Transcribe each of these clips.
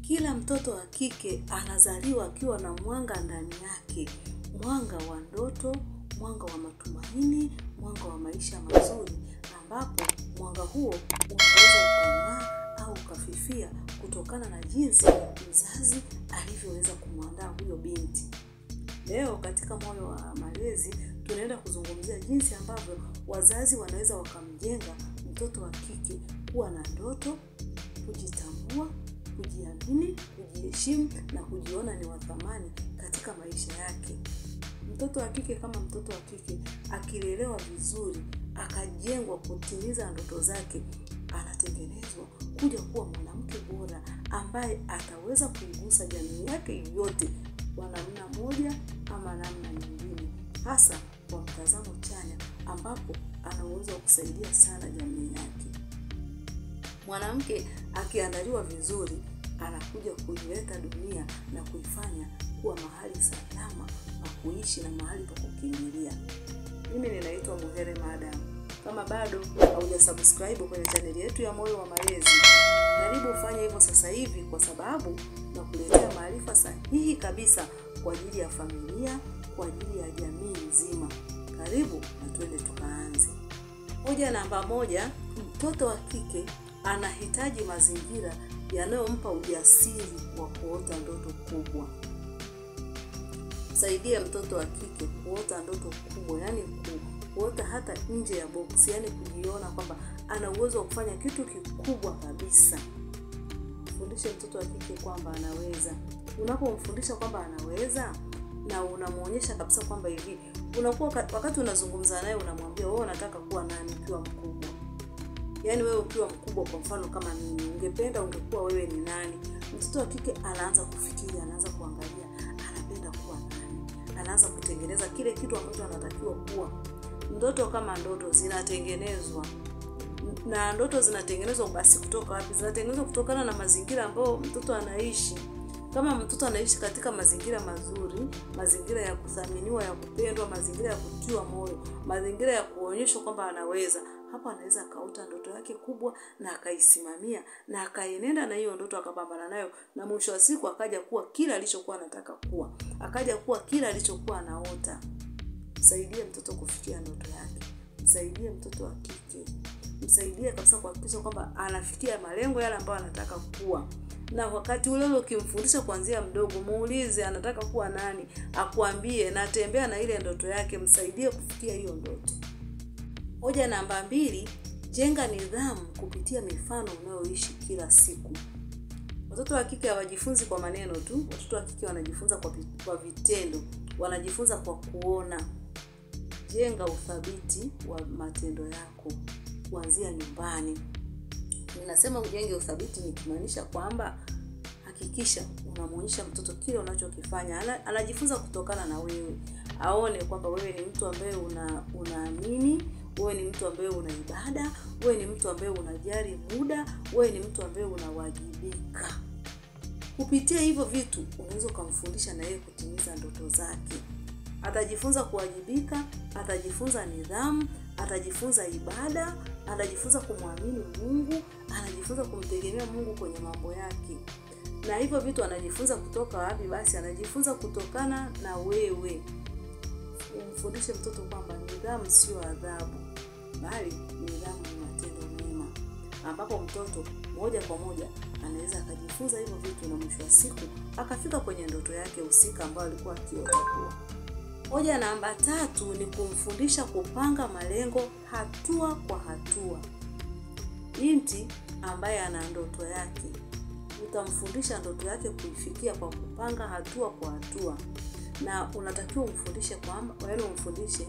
Kila mtoto wa kike anazaliwa akiwa na mwanga ndani yake, mwanga wa ndoto, mwanga wa matumaini, mwanga wa maisha mazuri, ambapo mwanga huo unaweza ukang'aa au ukafifia kutokana na jinsi mzazi alivyoweza kumwandaa huyo binti. Leo katika Moyo wa Malezi tunaenda kuzungumzia jinsi ambavyo wazazi wanaweza wakamjenga mtoto wa kike kuwa na ndoto, kujitambua, kujiamini, kujiheshimu na kujiona ni wa thamani katika maisha yake. Mtoto wa kike kama mtoto wa kike akilelewa vizuri, akajengwa kutimiza ndoto zake, anatengenezwa kuja kuwa mwanamke bora ambaye ataweza kuigusa jamii yake yote kwa namna moja ama namna nyingine, hasa kwa mtazamo chanya ambapo anaweza kusaidia sana jamii yake. Mwanamke akiandaliwa vizuri, anakuja kuileta dunia na kuifanya kuwa mahali salama pa kuishi na mahali pa kukimbilia. Mimi ninaitwa Muhere Madam. Kama bado haujasubscribe kwenye channel yetu ya Moyo wa Malezi, karibu ufanye hivyo sasa hivi, kwa sababu nakuletea maarifa sahihi kabisa kwa ajili ya familia, kwa ajili ya jamii nzima. Karibu na twende tukaanze. Hoja namba 1, mtoto wa kike anahitaji mazingira yanayompa ujasiri wa kuota ndoto kubwa. Saidia mtoto wa kike kuota ndoto kubwa, yani kuota hata nje ya box, yani kujiona kwamba ana uwezo wa kufanya kitu kikubwa kabisa. Fundisha mtoto wa kike kwamba anaweza. Unapomfundisha kwamba anaweza na unamuonyesha kabisa kwamba hivi, unakuwa wakati unazungumza naye unamwambia wewe unataka kuwa nani ukiwa mkubwa. Yaani wewe ukiwa mkubwa, kwa mfano kama mimi, ungependa ungekuwa wewe ni nani? Mtoto wa kike anaanza kufikiria, anaanza kuangalia anapenda kuwa nani. Anaanza kutengeneza kile kitu ambacho anatakiwa kuwa. Ndoto kama ndoto zinatengenezwa. Na ndoto zinatengenezwa basi kutoka wapi? Zinatengenezwa kutokana na mazingira ambayo mtoto anaishi. Kama mtoto anaishi katika mazingira mazuri, mazingira ya kuthaminiwa, ya kupendwa, mazingira ya kutiwa moyo, mazingira ya kuonyeshwa kwamba anaweza, hapo anaweza akaota ndoto yake kubwa na akaisimamia na akaenenda na hiyo ndoto, akapambana nayo, na mwisho wa siku akaja kuwa kila alichokuwa anataka kuwa, akaja kuwa kila alichokuwa anaota. Msaidie mtoto kufikia ndoto yake. Msaidie mtoto wa kike. Msaidie kabisa kuhakikisha kwamba anafikia malengo yale ambayo anataka kuwa. Na wakati ule ukimfundisha kuanzia mdogo, muulize anataka kuwa nani, akuambie, na tembea na ile ndoto yake, msaidie kufikia hiyo ndoto. Hoja namba 2, jenga nidhamu kupitia mifano unayoishi kila siku. Watoto wa kike hawajifunzi kwa maneno tu, watoto wa kike wanajifunza kwa vitendo, wanajifunza kwa kuona. Jenga uthabiti wa matendo yako kuanzia nyumbani. Ninasema ujenge uthabiti nikimaanisha kwamba hakikisha unamuonyesha mtoto kile unachokifanya. Anajifunza kutokana na wewe. Aone kwamba wewe ni mtu ambaye unaamini, wewe ni mtu ambaye una ibada, wewe ni mtu ambaye unajali muda, wewe ni mtu ambaye unawajibika. Kupitia hivyo vitu unaweza kumfundisha na yeye kutimiza ndoto zake. Atajifunza kuwajibika, atajifunza nidhamu, atajifunza ibada, atajifunza kumwamini Mungu, anajifunza kumtegemea Mungu kwenye mambo yake. Na hivyo vitu anajifunza kutoka wapi? Basi anajifunza kutokana na wewe. Umfundishe mtoto kwamba nidhamu sio adhabu, bali nidhamu ni matendo mema, ambapo mtoto moja kwa moja anaweza akajifunza hivyo vitu na mwisho wa siku akafika kwenye ndoto yake husika ambayo alikuwa akiota kuwa. Hoja namba 3 ni kumfundisha kupanga malengo hatua kwa hatua. Binti ambaye ana ndoto yake, utamfundisha ndoto yake kuifikia kwa kupanga hatua kwa hatua. Na unatakiwa umfundishe kwamba wewe umfundishe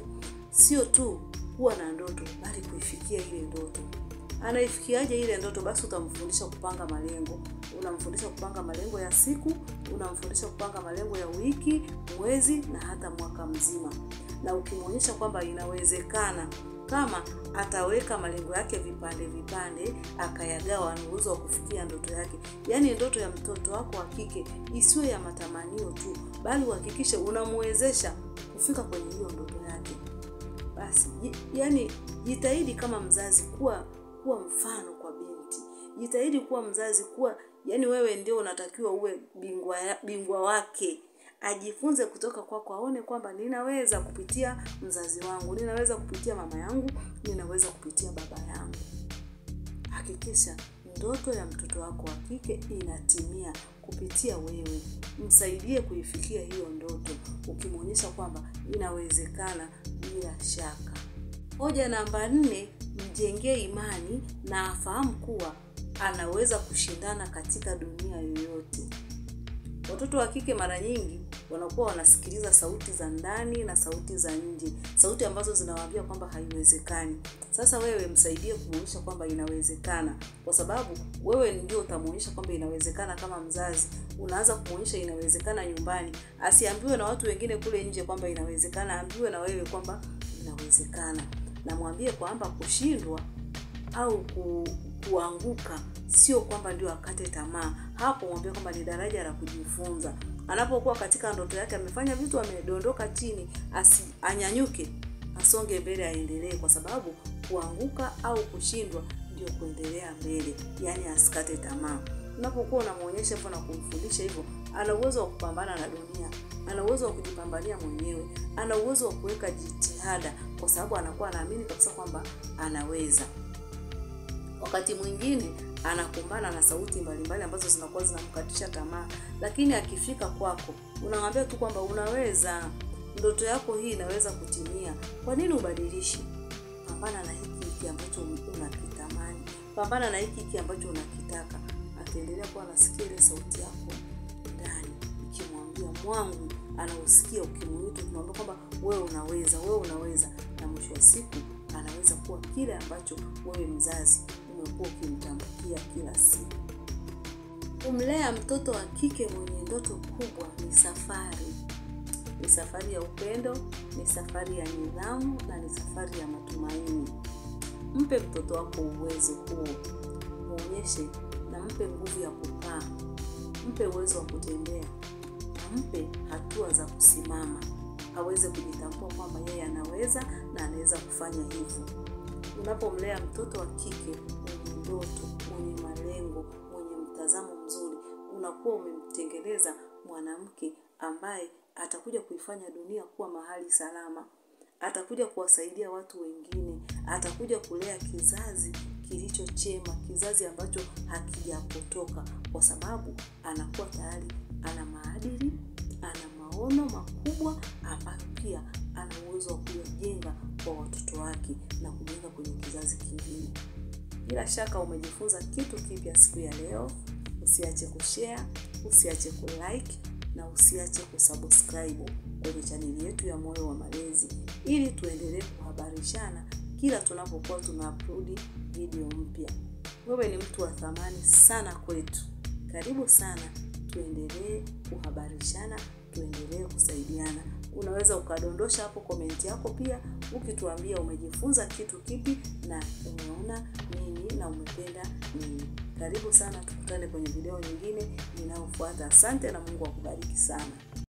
sio tu kuwa na ndoto, bali kuifikia ile ndoto. Anaifikiaje ile ndoto? Basi utamfundisha kupanga malengo. Unamfundisha kupanga malengo ya siku, unamfundisha kupanga malengo ya wiki, mwezi na hata mwaka mzima. Na ukimwonyesha kwamba inawezekana, kama ataweka malengo yake vipande, akayagawa, ana uwezo wa kufikia ndoto yake. Yaani ndoto ya mtoto wako wa kike isiwe ya matamanio tu, bali uhakikishe unamwezesha kufika kwenye hiyo ndoto yake. Basi yani jitahidi kama mzazi kuwa mfano kwa binti. Jitahidi kuwa mzazi kuwa Yaani wewe ndio unatakiwa uwe bingwa wake. Ajifunze kutoka kwako, aone kwamba ninaweza kupitia mzazi wangu, ninaweza kupitia mama yangu, ninaweza kupitia baba yangu. Hakikisha ndoto ya mtoto wako wa kike inatimia kupitia wewe. Msaidie kuifikia hiyo ndoto, ukimuonyesha kwamba inawezekana bila shaka. Hoja namba 4, mjengee imani na afahamu kuwa anaweza kushindana katika dunia yoyote. Watoto wa kike mara nyingi wanakuwa wanasikiliza sauti za ndani na sauti za nje, sauti ambazo zinawaambia kwamba haiwezekani. Sasa wewe msaidie kumuonyesha kwamba inawezekana, kwa sababu wewe ndio utamuonyesha kwamba inawezekana. Kama mzazi unaanza kumuonyesha inawezekana nyumbani, asiambiwe na watu wengine kule nje kwamba inawezekana, ambiwe na wewe kwamba inawezekana. Na mwambie kwamba kushindwa au kuanguka sio kwamba ndio akate tamaa. Hapo mwambie kwamba ni daraja la kujifunza. Anapokuwa katika ndoto yake amefanya vitu, amedondoka chini, anyanyuke, asonge mbele, aendelee, kwa sababu kuanguka au kushindwa ndio kuendelea mbele, yani asikate tamaa. Unapokuwa unamuonyesha hivyo na kumfundisha hivyo, ana uwezo wa kupambana na dunia, ana uwezo wa kujipambania mwenyewe, ana uwezo wa kuweka jitihada, kwa sababu anakuwa anaamini kabisa kwamba anaweza. Wakati mwingine anakumbana na sauti mbalimbali ambazo zinakuwa zinamkatisha tamaa, lakini akifika kwako unamwambia tu kwamba unaweza, ndoto yako hii inaweza kutimia. Kwa nini ubadilishi? Pambana na hiki ambacho unakitamani, pambana na hiki ambacho unakitaka. Ataendelea kuwa anasikia ile sauti yako ndani, ikimwambia mwangu anausikia, ukimuita kumwambia kwamba wewe unaweza, wewe unaweza, na mwisho wa siku anaweza kuwa kile ambacho wewe mzazi umekuwa ukimtamkia kila siku. Kumlea mtoto wa kike mwenye ndoto kubwa ni safari. Ni safari ya upendo, ni safari ya nidhamu, na ni safari ya matumaini. Mpe mtoto wako uwezo huo. Muonyeshe na mpe nguvu ya kupaa. Mpe uwezo wa kutembea. Na mpe hatua za kusimama. Aweze kujitambua kwamba yeye anaweza na anaweza kufanya hivyo. Unapomlea mtoto wa kike mwenye ndoto, mwenye malengo, mwenye mtazamo mzuri, unakuwa umemtengeneza mwanamke ambaye atakuja kuifanya dunia kuwa mahali salama. Atakuja kuwasaidia watu wengine, atakuja kulea kizazi kilicho chema, kizazi ambacho hakijapotoka, kwa sababu anakuwa tayari ana maadili, ana maono makubwa, ambayo pia ana uwezo wa kujenga kwa watoto wake na kujenga kwenye kizazi kingine. Bila shaka umejifunza kitu kipya siku ya leo. Usiache kushare, usiache kulike, na usiache kusubscribe kwenye chaneli yetu ya Moyo wa Malezi, ili tuendelee kuhabarishana kila tunapokuwa tuna-upload video mpya. Wewe ni mtu wa thamani sana kwetu. Karibu sana, tuendelee kuhabarishana, tuendelee kusaidiana. Unaweza ukadondosha hapo komenti yako pia, ukituambia umejifunza kitu kipi na umeona nini na umependa nini. Karibu sana, tukutane kwenye video nyingine inayofuata. Asante na Mungu akubariki sana.